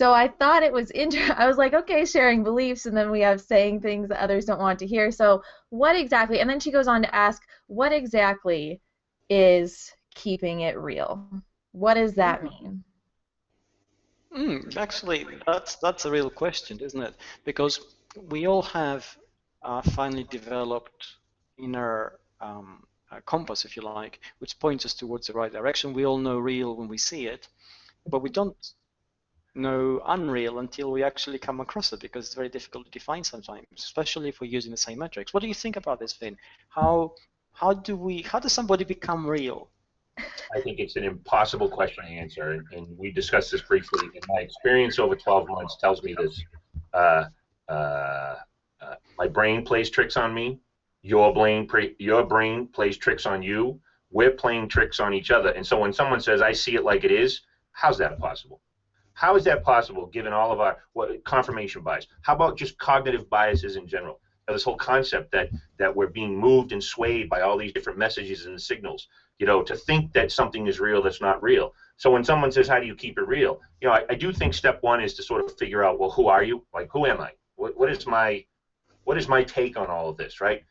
So I thought it was I was like, okay, sharing beliefs, and then we have saying things that others don't want to hear. So what exactly? And then she goes on to ask, what exactly is keeping it real? What does that mean? Actually, that's a real question, isn't it? Because we all have finally developed inner compass, if you like, which points us towards the right direction. We all know real when we see it, but we don't know unreal until we actually come across it, because it's very difficult to define sometimes, especially if we're using the same metrics. What do you think about this, Vin? How does somebody become real? I think it's an impossible question to answer, and we discussed this briefly. And my experience over 12 months tells me this. Uh, uh, my brain plays tricks on me. Your brain plays tricks on you. We're playing tricks on each other. And so when someone says, I see it like it is, how's that possible? How is that possible given all of our confirmation bias? How about just cognitive biases in general? This whole concept that we're being moved and swayed by all these different messages and signals, to think that something is real that's not real. So when someone says, how do you keep it real? I do think step one is to sort of figure out, well, who are you? Like, who am I? What is my take on all of this, right?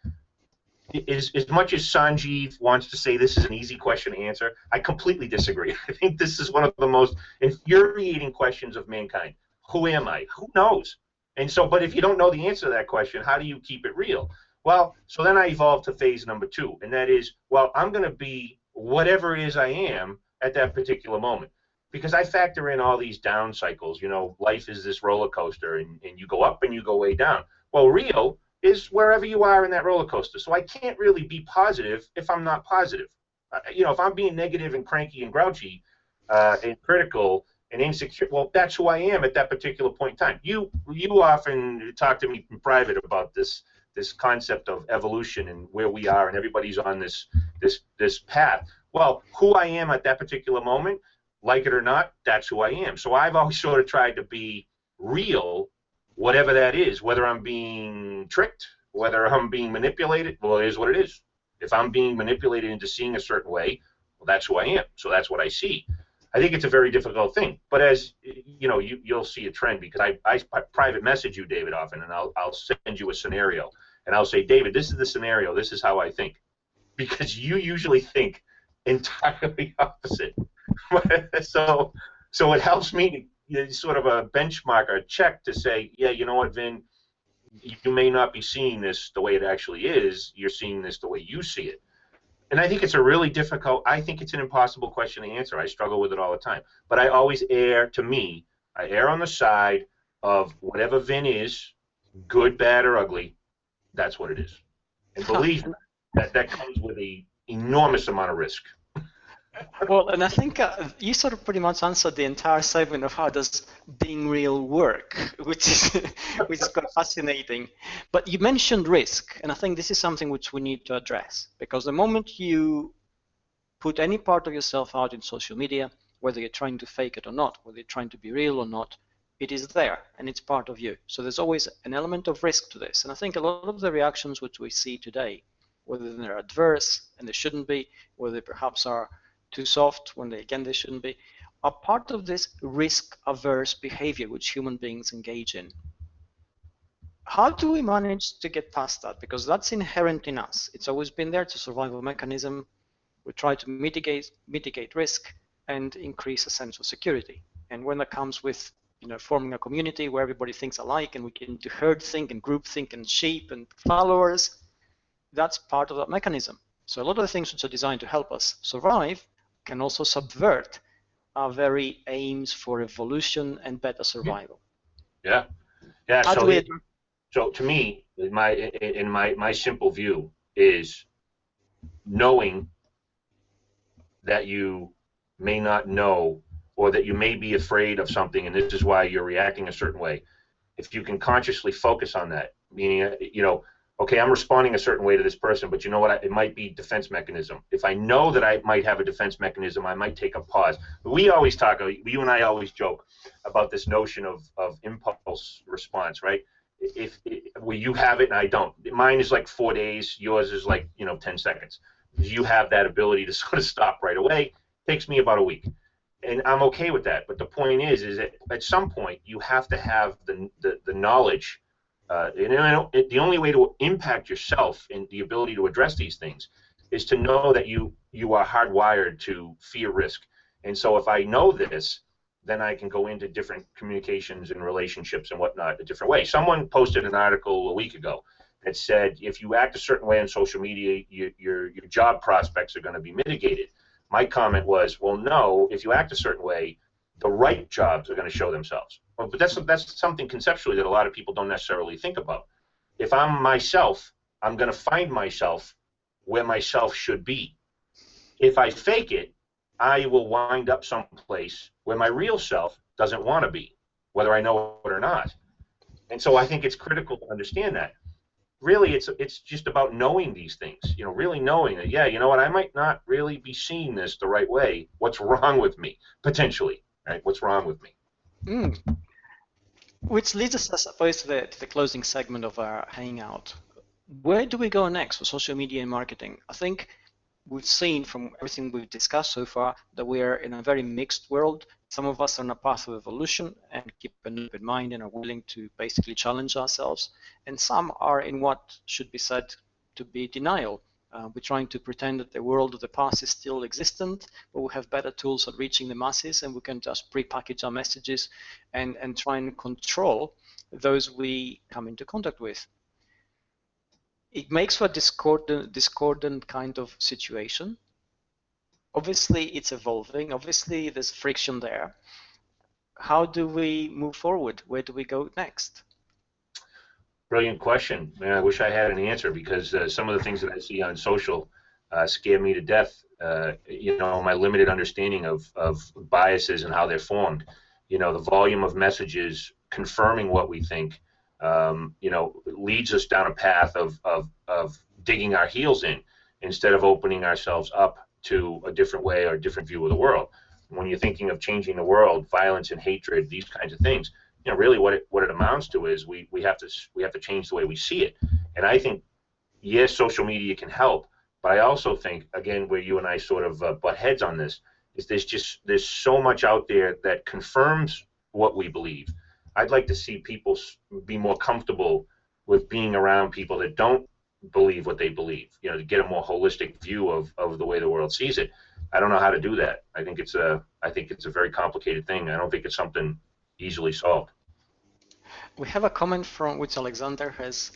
As much as Sanjeev wants to say this is an easy question to answer, I completely disagree. I think this is one of the most infuriating questions of mankind. Who am I? Who knows? And so, but if you don't know the answer to that question, how do you keep it real? Well, so then I evolved to phase number two, and that is, well, I'm going to be whatever it is I am at that particular moment. Because I factor in all these down cycles. Life is this roller coaster, and you go up and you go way down. Well, real is wherever you are in that roller coaster. So I can't really be positive if I'm not positive. If I'm being negative and cranky and grouchy and critical and insecure, well, that's who I am at that particular point in time. You often talk to me in private about this concept of evolution and where we are, and everybody's on this path. Well, who I am at that particular moment, like it or not, that's who I am. So I've always sort of tried to be real, whatever that is, whether I'm being tricked, whether I'm being manipulated. Well, it is what it is. If I'm being manipulated into seeing a certain way, well, that's who I am. So that's what I see. I think it's a very difficult thing. But as you'll see a trend, because I private message you, David, often, and I'll send you a scenario, and I'll say, David, this is the scenario. This is how I think, because you usually think entirely opposite. So it helps me to sort of a benchmark or a check to say, yeah, you know what, Vin, you may not be seeing this the way it actually is. You're seeing this the way you see it. And I think it's I think it's an impossible question to answer. I struggle with it all the time. But I always err on the side of whatever Vin is, good, bad, or ugly, that's what it is. And believe me, that comes with an enormous amount of risk. Well, and I think you sort of pretty much answered the entire segment of how does being real work, which is quite fascinating. But you mentioned risk, and I think this is something which we need to address, because the moment you put any part of yourself out in social media, whether you're trying to fake it or not, whether you're trying to be real or not, it is there, and it's part of you. So there's always an element of risk to this. And I think a lot of the reactions which we see today, whether they're adverse, and they shouldn't be, whether they perhaps are too soft when they shouldn't be, are part of this risk-averse behavior which human beings engage in. How do we manage to get past that? Because that's inherent in us. It's always been there. It's a survival mechanism. We try to mitigate risk and increase a sense of security. And when that comes with forming a community where everybody thinks alike, and we get into herd think and group think and sheep and followers, that's part of that mechanism. So a lot of the things which are designed to help us survive can also subvert our very aims for evolution and better survival. Yeah. So to me, my simple view is knowing that you may not know, or that you may be afraid of something, and this is why you're reacting a certain way. If you can consciously focus on that, meaning, okay, I'm responding a certain way to this person, but you know what? It might be defense mechanism. If I know that I might have a defense mechanism, I might take a pause. You and I always joke about this notion of impulse response, right? Where you have it and I don't. Mine is like 4 days. Yours is like 10 seconds. You have that ability to sort of stop right away. It takes me about a week. and I'm okay with that. But the point is that at some point you have to have the knowledge. The only way to impact yourself and the ability to address these things is to know that you are hardwired to fear risk. And so if I know this, then I can go into different communications and relationships and whatnot a different way. Someone posted an article a week ago that said if you act a certain way on social media, your job prospects are going to be mitigated. My comment was, well, no, if you act a certain way, the right jobs are going to show themselves. Well, but that's something conceptually that a lot of people don't necessarily think about. If I'm myself, I'm going to find myself where myself should be. If I fake it, I will wind up someplace where my real self doesn't want to be, whether I know it or not. And so I think it's critical to understand that. Really, it's just about knowing these things, really knowing that, yeah, you know what, I might not really be seeing this the right way. What's wrong with me, potentially, right? What's wrong with me? Which leads us, I suppose, to the closing segment of our hangout. Where do we go next for social media and marketing? I think we've seen from everything we've discussed so far that we are in a very mixed world. Some of us are on a path of evolution and keep an open mind and are willing to basically challenge ourselves. And some are in what should be said to be denial. We're trying to pretend that the world of the past is still existent, but we have better tools at reaching the masses, and we can just pre-package our messages and try and control those we come into contact with. It makes for a discordant kind of situation. Obviously, it's evolving. Obviously, there's friction there. How do we move forward? Where do we go next? Brilliant question. Man, I wish I had an answer, because some of the things that I see on social scare me to death. My limited understanding of biases and how they're formed. The volume of messages confirming what we think, leads us down a path of digging our heels in instead of opening ourselves up to a different way or a different view of the world. When you're thinking of changing the world, violence and hatred, these kinds of things, really what it amounts to is we have to change the way we see it. And I think, yes, social media can help, but I also think, again, where you and I sort of butt heads on this, is there's so much out there that confirms what we believe. I'd like to see people be more comfortable with being around people that don't believe what they believe, to get a more holistic view of the way the world sees it. I don't know how to do that. I think it's a very complicated thing. I don't think it's something easily solved. We have a comment from which Alex has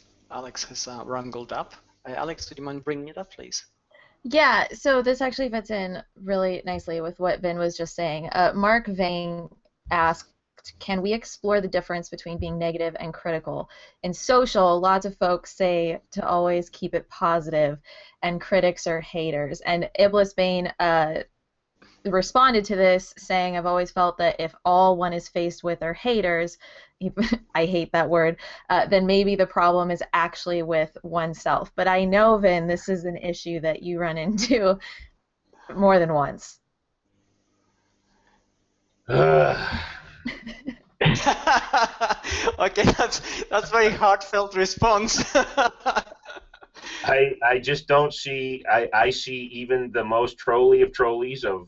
wrangled up. Alex, do you mind bringing it up, please? Yeah, so this actually fits in really nicely with what Vin was just saying. Mark Vang asked, can we explore the difference between being negative and critical? In social, lots of folks say to always keep it positive, and critics are haters. And Iblis Bane responded to this saying, I've always felt that if all one is faced with are haters, I hate that word, then maybe the problem is actually with oneself. But I know, Vin, this is an issue that you run into more than once. Okay, that's very heartfelt response. I just don't see. I see even the most trolly of trolleys of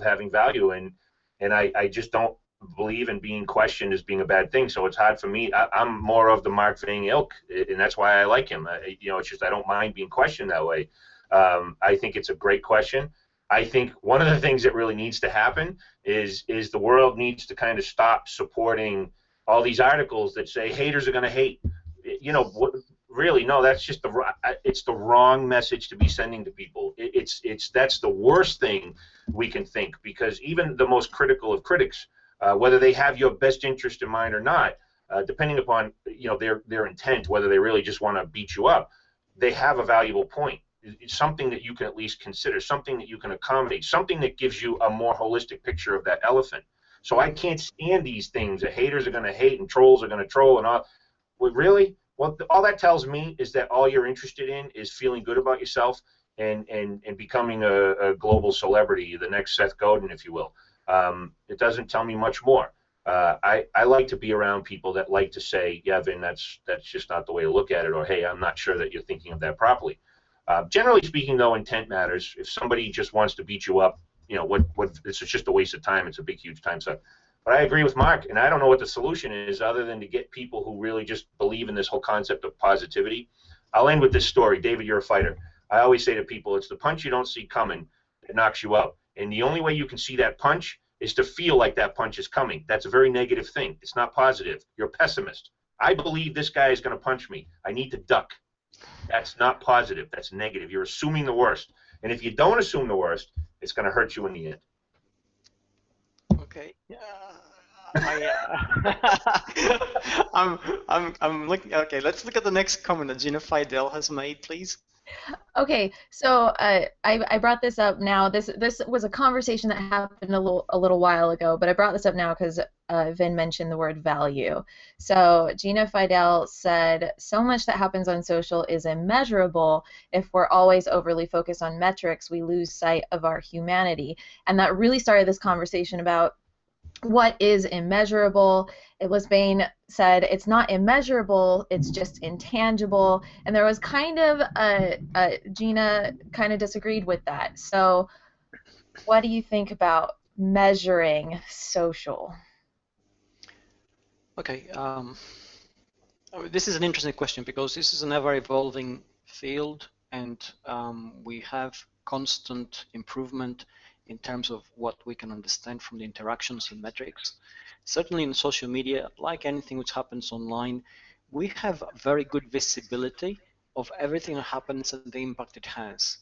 having value, and I just don't believe in being questioned as being a bad thing. So it's hard for me. I'm more of the Mark Vang ilk, and that's why I like him. It's just I don't mind being questioned that way. I think it's a great question. I think one of the things that really needs to happen is the world needs to kind of stop supporting all these articles that say haters are going to hate. Really, no, that's just it's the wrong message to be sending to people. That's the worst thing we can think, because even the most critical of critics, whether they have your best interest in mind or not, depending upon their intent, whether they really just want to beat you up, they have a valuable point. It's something that you can at least consider, something that you can accommodate, something that gives you a more holistic picture of that elephant. So I can't stand these things that haters are going to hate and trolls are going to troll and all. Well, really? Well, all that tells me is that all you're interested in is feeling good about yourself and becoming a global celebrity, the next Seth Godin, if you will. It doesn't tell me much more. I like to be around people that like to say, yeah, Vin, that's just not the way to look at it, or hey, I'm not sure that you're thinking of that properly. Generally speaking, though, intent matters. If somebody just wants to beat you up, it's just a waste of time. It's a big, huge time suck. But I agree with Mark, and I don't know what the solution is other than to get people who really just believe in this whole concept of positivity. I'll end with this story. David, you're a fighter. I always say to people, it's the punch you don't see coming that knocks you out. And the only way you can see that punch is to feel like that punch is coming. That's a very negative thing. It's not positive. You're a pessimist. I believe this guy is going to punch me. I need to duck. That's not positive. That's negative. You're assuming the worst. And if you don't assume the worst, it's going to hurt you in the end. Okay. I'm looking. Okay, let's look at the next comment that Gina Fidel has made, please. Okay, so I brought this up now. This was a conversation that happened a little while ago, but I brought this up now because Vin mentioned the word value. So Gina Fidel said, so much that happens on social is immeasurable. If we're always overly focused on metrics, we lose sight of our humanity. And that really started this conversation about what is immeasurable. Lisbane said it's not immeasurable, it's just intangible, and there was kind of Gina kind of disagreed with that. So what do you think about measuring social? Okay, this is an interesting question because this is an ever-evolving field, and we have constant improvement in terms of what we can understand from the interactions and metrics. Certainly in social media, like anything which happens online, we have very good visibility of everything that happens and the impact it has.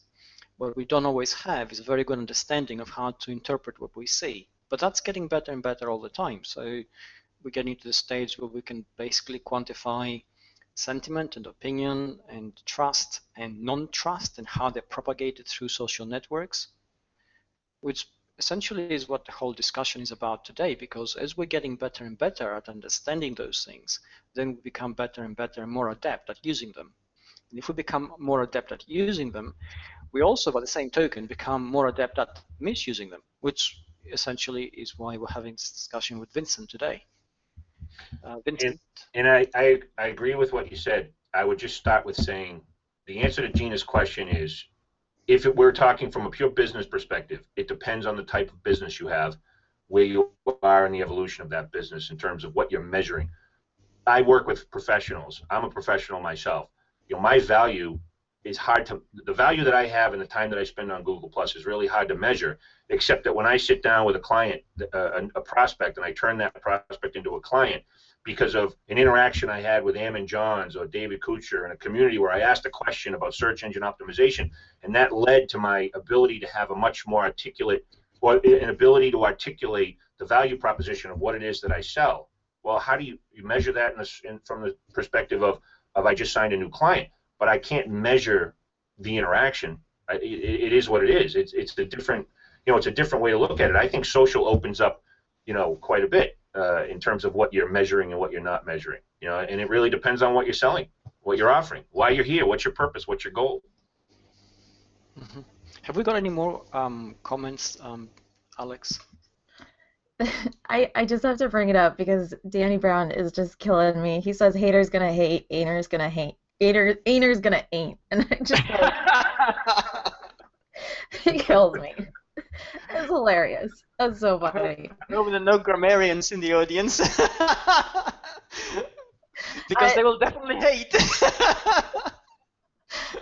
What we don't always have is a very good understanding of how to interpret what we see. But that's getting better and better all the time. So we're getting to the stage where we can basically quantify sentiment and opinion and trust and non-trust and how they're propagated through social networks, which essentially is what the whole discussion is about today, because as we're getting better and better at understanding those things, then we become better and better and more adept at using them. And if we become more adept at using them, we also, by the same token, become more adept at misusing them, which essentially is why we're having this discussion with Vincent today. Vincent? And I agree with what you said. I would just start with saying the answer to Gina's question is, if we're talking from a pure business perspective, it depends on the type of business you have, where you are in the evolution of that business in terms of what you're measuring. I work with professionals. I'm a professional myself. My value is the value that I have and the time that I spend on Google Plus is really hard to measure, except that when I sit down with a client, a prospect, and I turn that prospect into a client because of an interaction I had with Ammon Johns or David Kuchar in a community where I asked a question about search engine optimization, and that led to my ability to have a much more articulate, or an ability to articulate the value proposition of what it is that I sell. Well, how do you measure that from the perspective of I just signed a new client, but I can't measure the interaction. It is what it is. It's a different, it's a different way to look at it. I think social opens up, quite a bit in terms of what you're measuring and what you're not measuring. And it really depends on what you're selling, what you're offering, why you're here, what's your purpose, what's your goal. Mm-hmm. Have we got any more comments, Alex? I just have to bring it up because Danny Brown is just killing me. He says haters gonna hate, ainers gonna hate, ainers gonna ain't, and I just it kills me. It's hilarious. That's so funny. I hope there are no grammarians in the audience because they will definitely hate.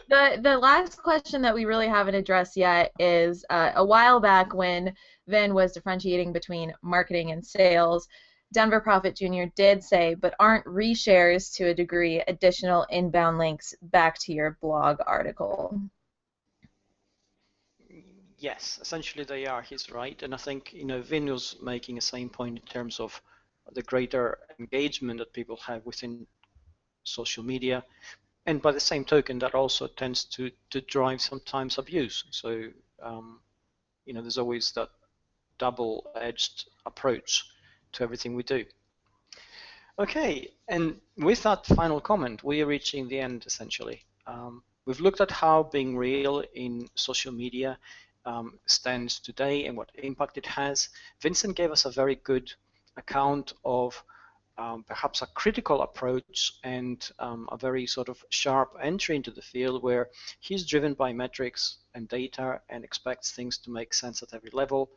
The last question that we really haven't addressed yet is a while back when Vin was differentiating between marketing and sales, Denver Profit Jr. did say, but aren't reshares to a degree additional inbound links back to your blog article? Yes, essentially they are. He's right, and I think Vin was making the same point in terms of the greater engagement that people have within social media. And by the same token, that also tends to drive sometimes abuse. So, there's always that double-edged approach to everything we do. Okay, and with that final comment, we are reaching the end, essentially. We've looked at how being real in social media stands today and what impact it has. Vincent gave us a very good account of perhaps a critical approach and a very sort of sharp entry into the field where he's driven by metrics and data and expects things to make sense at every level.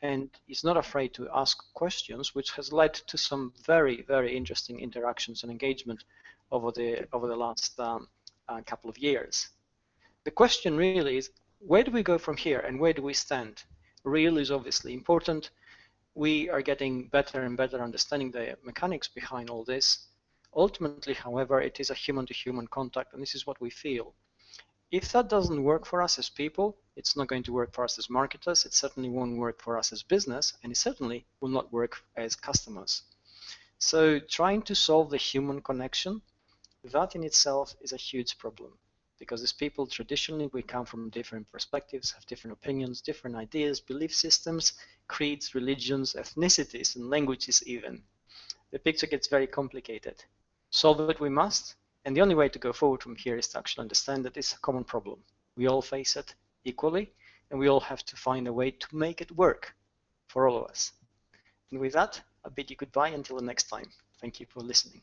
And he's not afraid to ask questions, which has led to some very, very interesting interactions and engagement over the last couple of years. The question really is, where do we go from here and where do we stand? Real is obviously important. We are getting better and better understanding the mechanics behind all this. Ultimately, however, it is a human-to-human contact, and this is what we feel. If that doesn't work for us as people, it's not going to work for us as marketers, it certainly won't work for us as business, and it certainly will not work as customers. So trying to solve the human connection, that in itself is a huge problem. Because as people, traditionally, we come from different perspectives, have different opinions, different ideas, belief systems, creeds, religions, ethnicities, and languages even. The picture gets very complicated. Solve it we must, and the only way to go forward from here is to actually understand that it's a common problem. We all face it equally, and we all have to find a way to make it work for all of us. And with that, I bid you goodbye until the next time. Thank you for listening.